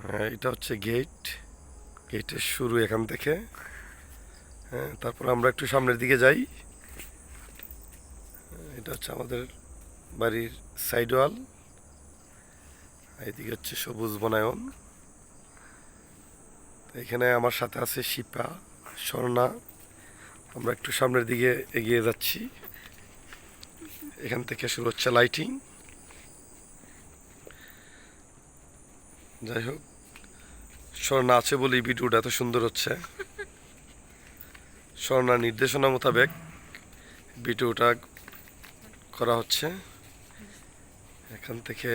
হ্যাঁ, এটা হচ্ছে গেট। গেটের শুরু এখান থেকে। হ্যাঁ, তারপর আমরা একটু সামনের দিকে যাই। এটা হচ্ছে আমাদের বাড়ির সাইড ওয়াল। এদিকে হচ্ছে সবুজ বনায়ন। এখানে আমার সাথে আছে শিপা, স্বর্ণা। আমরা একটু সামনের দিকে এগিয়ে যাচ্ছি। এখান থেকে শুরু হচ্ছে লাইটিং। যাই হোক, স্বর্ণা আছে বলেই ভিডিওটা এত সুন্দর হচ্ছে। স্বর্ণার নির্দেশনা মোতাবেক ভিডিওটা করা হচ্ছে। এখান থেকে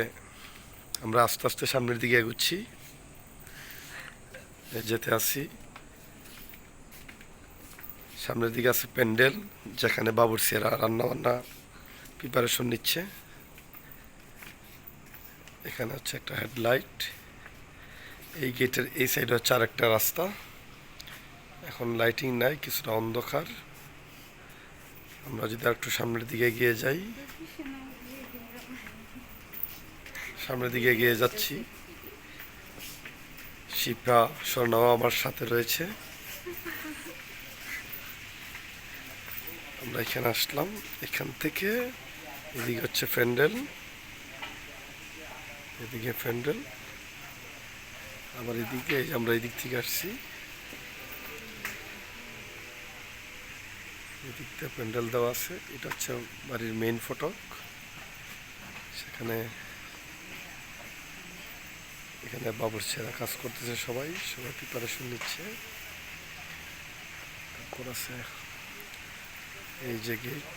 আমরা আস্তে আস্তে সামনের দিকে এগোচ্ছি, যেতে আসি। সামনের দিকে আছে প্যান্ডেল, যেখানে বাবুর্চিরা রান্না বান্না প্রিপারেশন নিচ্ছে। এখানে হচ্ছে একটা হেডলাইট। এই গেটের এই সাইডে হচ্ছে আর একটা রাস্তা। এখন লাইটিং নাই, কিছুটা অন্ধকার। আমরা যদি আর একটু সামনের দিকে এগিয়ে যাই, সামনের দিকে এগিয়ে যাচ্ছি। শিপা, স্বর্ণাও আমার সাথে রয়েছে। আমরা এখানে আসলাম। এখান থেকে এদিকে হচ্ছে প্যান্ডেল, এদিকে প্যান্ডেল, আবার এদিকে আমরা এদিক থেকে আসছি। এদিকটা প্যান্ডেল দেওয়া আছে। এটা হচ্ছে বাড়ির মেইন ফটক। সেখানে এখানে বাবুর্চিরা কাজ করতেছে, সবাই সবাই প্রিপারেশন নিচ্ছে। তারপর আছে এই যে গেট,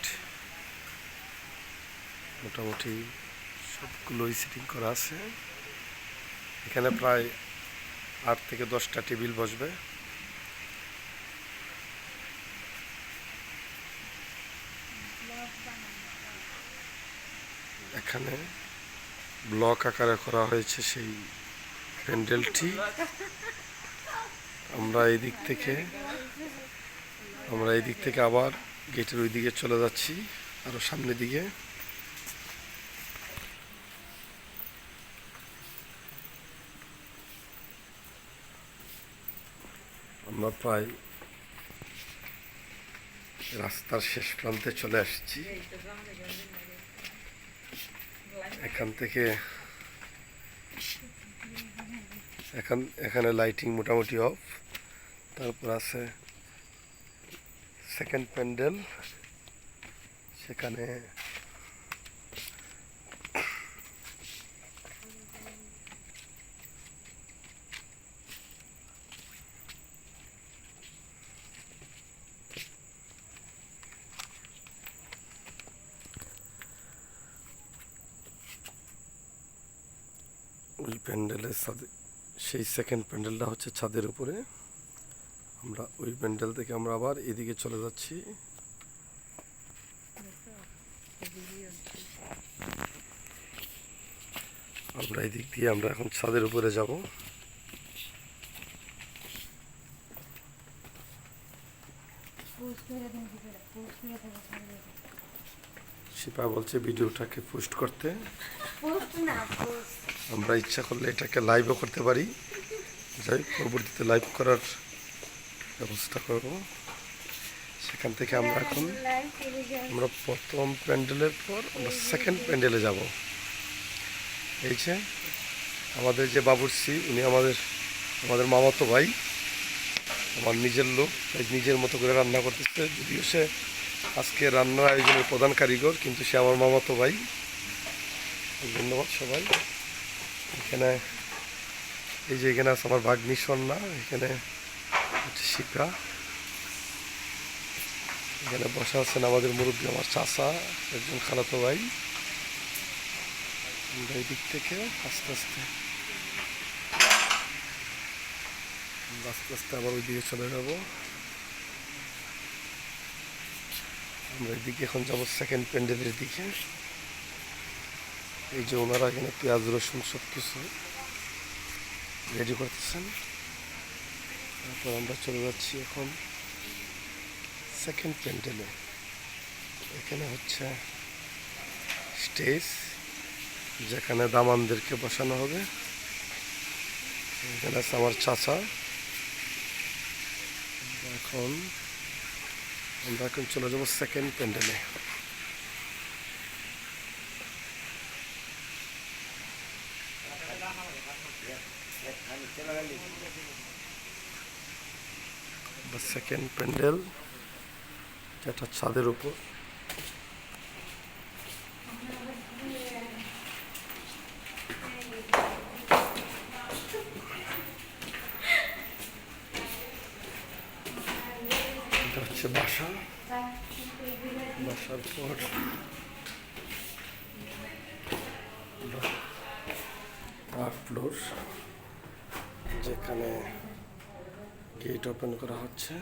মোটামুটি সবগুলোই সিটিং করা আছে। এখানে প্রায় 8 থেকে 10টা টেবিল বসবে। এখানে ব্লক আকারে করা হয়েছে সেই প্যান্ডেলটি। আমরা এই দিক থেকে আবার গেটের ওই দিকে চলে যাচ্ছি, আরো সামনের দিকে। আমরা প্রায় রাস্তার শেষ প্রান্তে চলে আসছি। এখান থেকে এখানে লাইটিং মোটামুটি অফ। তারপর আছে সেকেন্ড প্যান্ডেল। সেখানে ওই প্যান্ডেলের ছাদে, সেই সেকেন্ড প্যান্ডেলটা হচ্ছে ছাদের উপরে। আমরা ওই প্যান্ডেল থেকে আমরা আবার এদিকে চলে যাচ্ছি। আমরা এই দিক দিয়ে আমরা এখন ছাদের উপরে যাব। শিপা বলছে ভিডিওটাকে পোস্ট করতে। আমরা ইচ্ছা করলে এটাকে লাইভও করতে পারি। যাই, পরবর্তীতে লাইভ করার ব্যবস্থা করব। সেখান থেকে আমরা এখন প্রথম প্যান্ডেলের পর আমরা সেকেন্ড প্যান্ডেলে যাব। এই যে আমাদের যে বাবুর্চি, উনি আমাদের মামাতো ভাই, আমার নিজের লোক, তাই নিজের মতো করে রান্না করতেছে। যদিও সে আজকে রান্নার আয়োজনের প্রধান কারিগর, কিন্তু সে আমার মামাতো ভাই। ধন্যবাদ সবাই। এখানে এই যে এখানে আছে আমার ভাগ্নি স্বর্ণা, এখানে হচ্ছে শিপা। এখানে বসা আছেন আমাদের মুরব্বী, আমার চাচা, একজন খালাতো ভাই। আমরা এই দিক থেকে আস্তে আস্তে আবার ওই দিকে চলে যাব। আমরা এদিকে এখন যাবো সেকেন্ড প্যান্ডেলের দিকে। এই যে ওনারা এখানে পেঁয়াজ রসুন সব কিছু রেডি করতেছেন। তারপর আমরা চলে যাচ্ছি এখন সেকেন্ড প্যান্ডেলে। এখানে হচ্ছে স্টেজ, যেখানে দামানদেরকে বসানো হবে। এখানে আছে আমার চাচা। এখন আমরা এখন চলে যাবো সেকেন্ড প্যান্ডেলে। সেকেন্ড প্যান্ডেল যেটা ছাদের উপর। এটা হচ্ছে বাসা, বাসার পর থার্ড ফ্লোর, যেখানে গেট ওপেন করা হচ্ছে।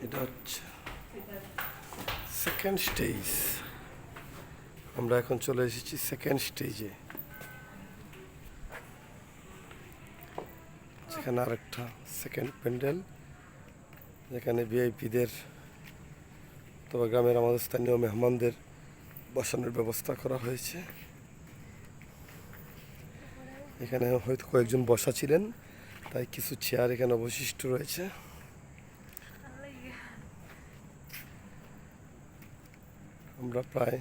এটা হচ্ছে সেকেন্ড স্টেজ। আমরা এখন চলে এসেছি সেকেন্ড স্টেজে, যেখানে আরেকটা সেকেন্ড প্যান্ডেল, যেখানে ভিআইপিদের অথবা গ্রামের আমাদের স্থানীয় মেহমানদের বসানোর ব্যবস্থা করা হয়েছে। এখানে হয়তো কয়েকজন বসা ছিলেন, তাই কিছু চেয়ার এখানে অবশিষ্ট রয়েছে। আমরা প্রায়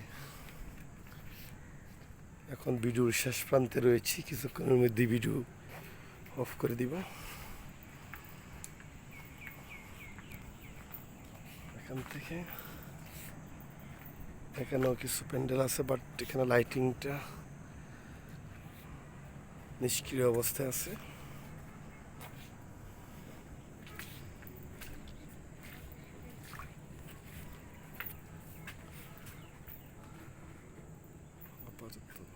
এখন ভিডিওর শেষ প্রান্তে রয়েছি, কিছুক্ষণের মধ্যে ভিডিও অফ করে দিব। এখান থেকে এখানেও কিছু প্যান্ডেল আছে, বাট এখানে লাইটিংটা নিষ্ক্রিয় অবস্থায় আছে।